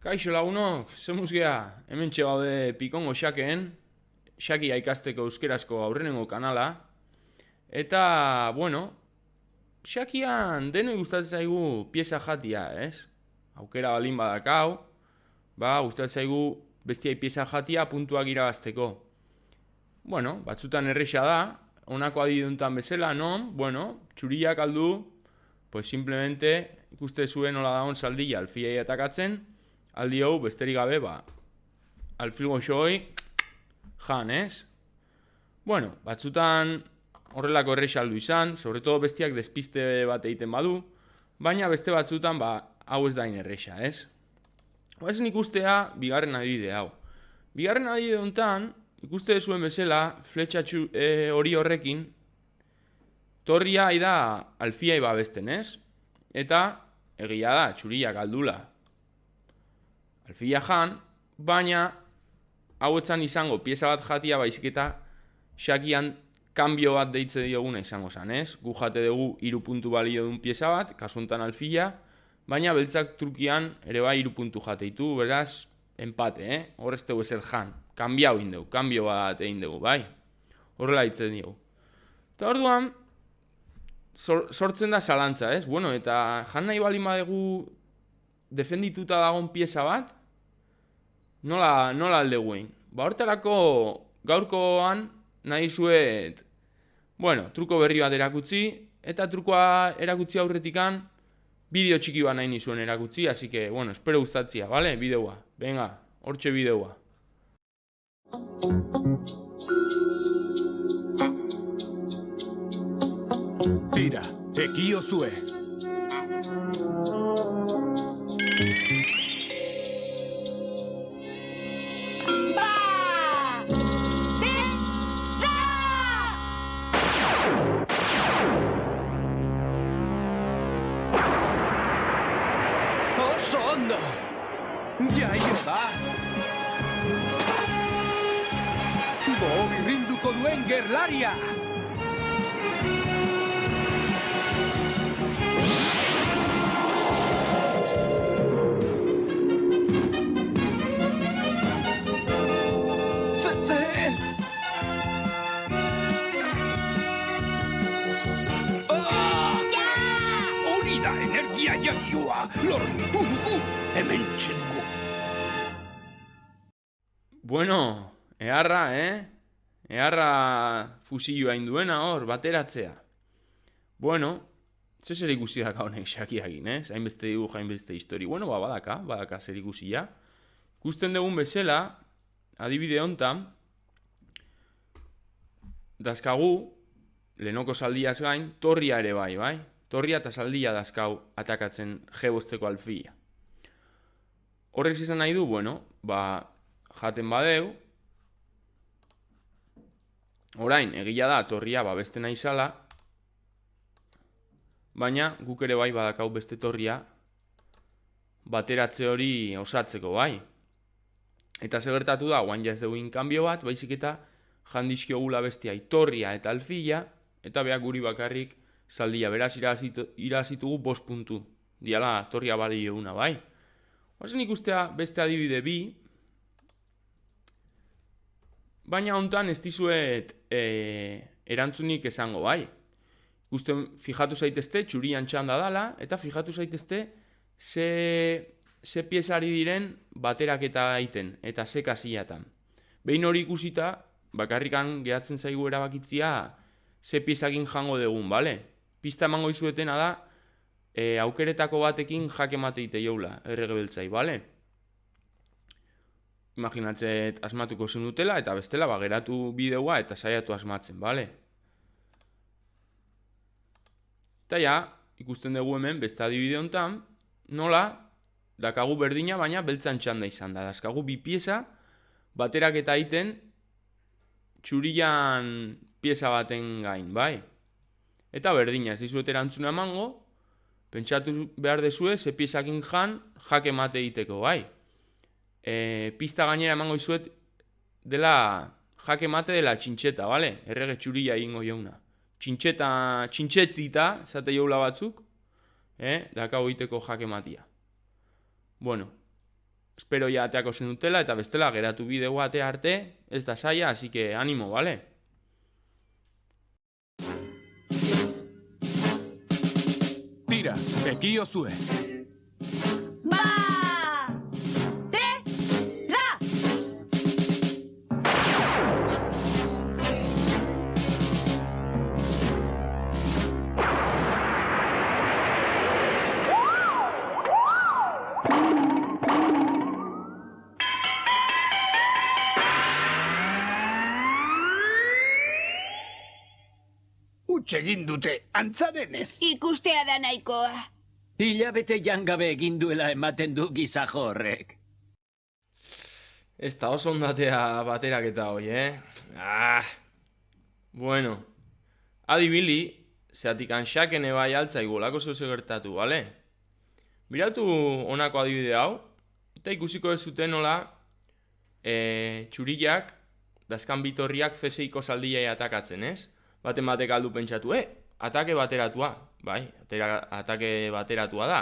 Kaixo lagunok, zemuz geha, hemen gaude pikongo xakeen, xakia ikasteko euskerazko aurrenengo kanala, eta, bueno, xakian denoi gustatzen zaigu pieza jatia, ez? Aukera balin badakau, gustatzen zaigu bestiai pieza jatia puntuak irabazteko. Bueno, batzutan erresa da, honako adiduntan bezala, non? Bueno, txuriak aldu, pues simplemente ikuste zuen nola daun zaldia alfiai atakatzen, aldi hau besterik gabe, alfil goxoi, jan, ez? Bueno, batzutan horrelako erresa aldu izan, sobretodo bestiak despiste bat egiten badu, baina beste batzutan, hau ez dain erresa, ez? Oazen ikustea, bigarren adibide hau. Bigarren adibide hontan, ikuste zuen bezala, fletxatxu hori horrekin, torria aida alfiai babesten, ez? Eta, egia da, txuriak aldula. Alfila jan, baina hauetzan izango pieza bat jatia baizik eta xakian kanbio bat deitze dioguna izango zan, ez? Gu jate dugu 3 puntu balio duen pieza bat, kasuntan alfila, baina beltzak trukian ere bai 3 puntu jateitu, beraz, empate, Horrez dugu ezer jan, kanbio egin dugu, kanbio bat egin dugu, bai? Horrela ditzen dugu. Eta orduan, sortzen da zalantza, ez? Bueno, eta jan nahi balin badegu defendituta dagoen pieza bat, nola alde guen. Hortarako gaurkoan nahi zuet, bueno, truko berri bat erakutsi, eta trukoa erakutsi aurretikan, bideo txiki bat nahi nizuen erakutsi, así que, bueno, espero gustatzia, vale? Bideoa, venga, hortxe bideoa. Tira, ekio zue. Oso ondo! Jaio da! Birrinduko duen gerlaria! Energia jaioa, lortu dugu, hemen txedugu. Bueno, eharra, Eharra fusilloa induena hor, bateratzea. Bueno, zer ikusi daka honek xakiagin, hainbeste digu, hainbeste histori. Bueno, badaka zer ikusia. Ikusten dugun bezala, adibide hontan, dazkagu, lehenoko zaldiaz gain, torria ere bai? Torria eta zaldia dazkau atakatzen jebosteko alfila. Horrek izan nahi du, bueno, jaten badeu, orain, egia da, torria beste nahi zala, baina guk ere bai badakau beste torria bateratze hori osatzeko bai. Eta segertatu da, guain jaz dugu inkanbio bat, baizik eta jandizkio gula bestiai torria eta alfila, eta behak guri bakarrik zaldia, beraz irazitugu 5 puntu. Diala, torria bali eguna, bai? Oazen ikustea beste adibide bi, baina hontan ez dizuet erantzunik esango, bai? Ikusten fijatu zaitezte, txurian txanda dala, eta fijatu zaitezte ze piezari diren baterak eta aiten, eta ze kasillatan. Behin hori ikusita, bakarrikan gehatzen zaigu erabakitzia ze piezakin jango dugun, bale? Pista emango izuetena da, aukeretako batekin jake mateite joula, erregebeltzai, bale? Imaginatzet asmatuko zen dutela, eta bestela geratu bideoa eta saiatu asmatzen, bale? Eta ja, ikusten dugu hemen, beste adibide hontan, nola, dakagu berdina, baina beltzan txanda izan da. Dazkagu 2 pieza, baterak eta aiten, txurian pieza baten gain, bai? Eta berdina, ez dizuet erantzuna emango, pentsatu behar dezue, ze piezakin jan, jake mate egiteko, bai? Pista gainera emango izuet dela jake mate dela txintxeta, bale? Errege txuria egingo jauna. Txintxetita, zate jaula batzuk, daka egiteko jake matia. Bueno, espero ja ateako zen dutela, eta bestela geratu bideo atea arte, ez da saia, así que animo, vale? Tira, ekio zue. Egin dute, antza denez. Ikustea da nahikoa. Hilabete jangabe egin duela ematen du gizajo horrek. Ez da oso ondatea bateraketa hoi, Bueno, adibili, zeatik Shaken bai altzaigu lako zeuze gertatu, bale? Miratu honako adibide hau, eta ikusiko ez zuten nola txuriak, dazkan bitorriak C6ko zaldiai atakatzen, ez? Baten batek aldu pentsatu, atake bateratua, bai, atake bateratua da.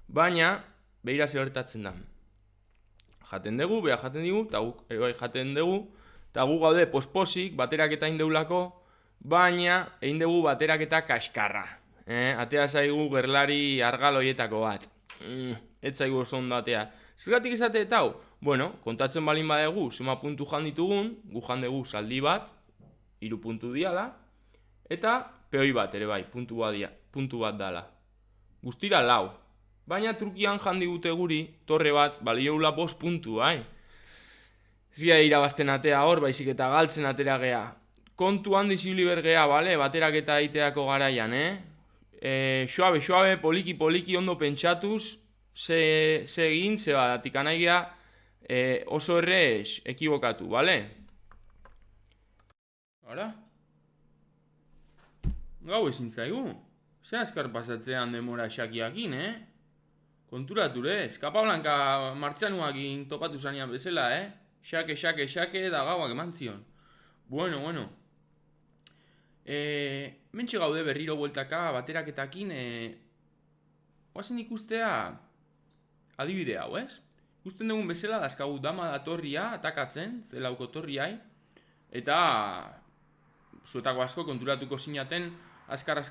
Baina, behira zertatzen da. Jaten dugu, beha jaten digu, eta guk bai jaten dugu, eta gu gaude posposik, bateraketa indeulako, baina egin dugu bateraketa kaskarra. Atea zaigu gerlari argaloietako bat. Ez zaigu oso ondatea. Zergatik izate eta hau? Bueno, kontatzen balin badegu, zema puntu jan ditugun, gu jan dugu zaldi bat, 3 puntu diala, eta peoi bat ere bai, puntu bat dala. Guztira 4. Baina trukian jandi gute guri, torre bat, balioula 5 puntu, Ez gira irabazten atea hor, baizik eta galtzen atera gea. Kontuan dizibili bergea, bale, baterak eta aiteako garaian, Xoabe, poliki ondo pentsatuz, ze egin, ze badatik anaigia oso errez ekibokatu, bale? Ara? Gau ezin zaigu. Ze azkar pasatzean demora Shakiakin, Konturature, Kapablanka martxanuakin topatu zanean bezala, Xake, da gauak eman zion. Bueno. Mentxe gaude berriro bueltaka bateraketakin, oazen ikustea adibide hau, ez? Ikusten dugun bezala dazkagu dama da torria atakatzen, zelauko torriai, eta zuetako asko konturatuko zinaten azkar,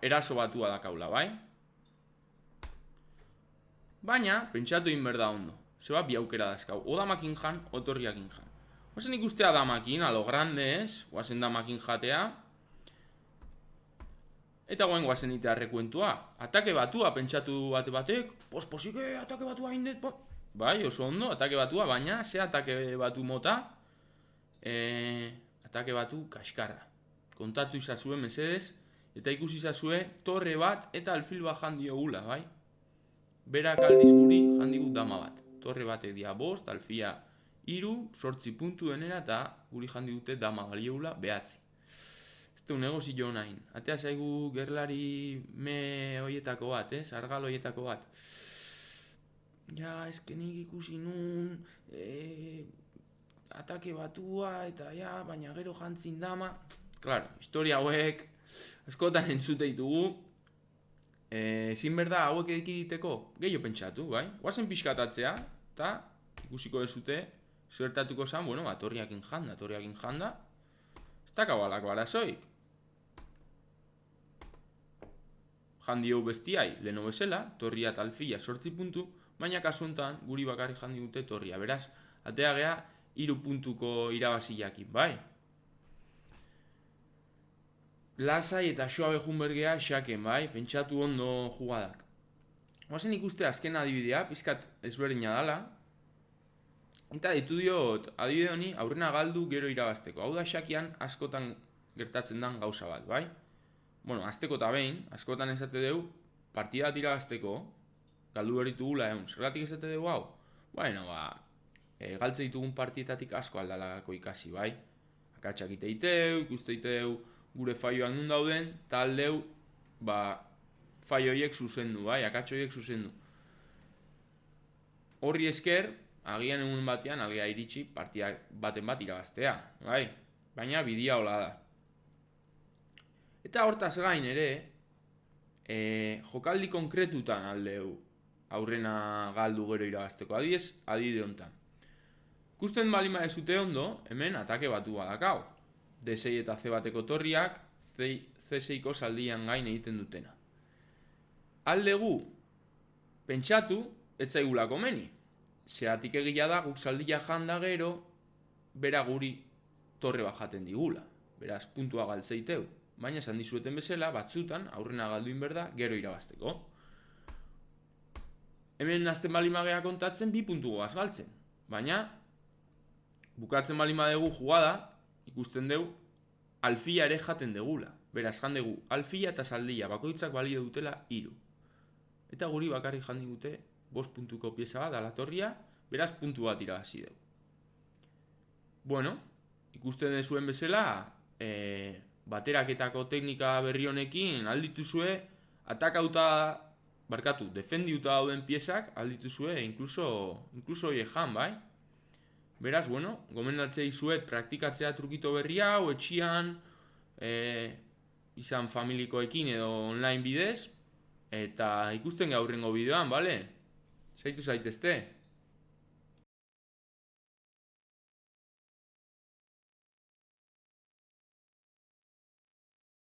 eraso batua dakaula, bai? Baina, pentsatu inber da ondo. Zeba bi aukera dazkau, o damakin jan, o torriakin jan. Oazen ikustea damakin, alo grande ez, oazen damakin jatea. Eta guain guazen itea rekuentua. Atake batua, pentsatu batek, posik, atake batua indet, bai, oso ondo, atake batua, baina, ze atake batu mota, atake batu kaskarra. Kontatu izazue mesedez, eta ikusi izazue torre bat eta alfil bat jandio gula, bai? Berak aldiz guri jandigut dama bat. Torre batek dia 5, alfia 3, 8 puntu denera eta guri jandigute dama balioula 9. Ez du negozio nahin. Atea zaigu gerlari me hoietako bat, argal hoietako bat. Ja, nik ikusi nun, atake batua eta ja, baina gero jantzin dama. Claro, historia hauek askotan entzute ditugu. Ezin berda hauek edikiditeko, gehiago pentsatu, bai? Guazen pixkatatzea, eta ikusiko dezute, zertatuko zan, bueno, torriakin janda, ez dakabalako arazoik. Jandi hau bestiai, leheno bezala, torria eta alfila 8 puntu, baina kasu honetan guri bakarrik jandi dute torria, beraz, atea gea 3 puntuko irabaziakin, bai? Lasai eta Xoabe junbergea Shaken, bai? Pentsatu ondo jugadak. Oazen ikuste azken adibidea, pizkat ezberdina dala. Eta ditu diot, adibide honi aurrena galdu gero irabazteko. Hau da Shakian askotan gertatzen den gauza bat, bai? Bueno, azteko eta behin, askotan esate dugu, partida bat irabazteko, galdu beritugula egun. Zergatik esate dugu hau? Bueno, galtze ditugun partietatik asko aldalako ikasi, bai? Akatsak iteiteu, ikusteiteu, gure faioak nun dauden, eta aldeu, faioiek zuzendu, bai, akatsoiek zuzendu. Horri esker, agian egun batean, agia iritsi, partia baten bat irabaztea, bai, baina bidia hola da. Eta hortaz gain ere, jokaldi konkretutan aldeu aurrena galdu gero irabazteko. Adibide hontan. Ikusten balima ezute ondo, hemen atake batu badakau. D6 eta C bateko torriak C6ko zaldian gain egiten dutena. Aldegu, pentsatu, etzaigula komeni. Zeratik egia da, guk zaldia janda gero, bera guri torre bat jaten digula. Beraz, puntua galtzeiteu. Baina esan dizueten bezala, batzutan, aurrena galduin berda, gero irabazteko. Hemen azten balimagea kontatzen, 2 puntu goaz galtzen. Baina, bukatzen balimadegu jugada, ikusten dugu, alfila ere jaten degula. Beraz, jandegu, alfila eta zaldia, bakoitzak balio dutela 3. Eta guri bakarrik jandi dute 5 puntuko pieza bat, dala torria, beraz, puntu bat irabazi dugu. Bueno, ikusten zuen bezala, bateraketako teknika berri honekin aldituzue defendiuta dauden piezak aldituzue inkluso jan, bai? Beraz, bueno, gomendatzea izuet praktikatzea trukito berria, hau etxian, izan familikoekin edo online bidez, eta ikusten gaurrengo bideoan, bale? Zaitu zaitezte.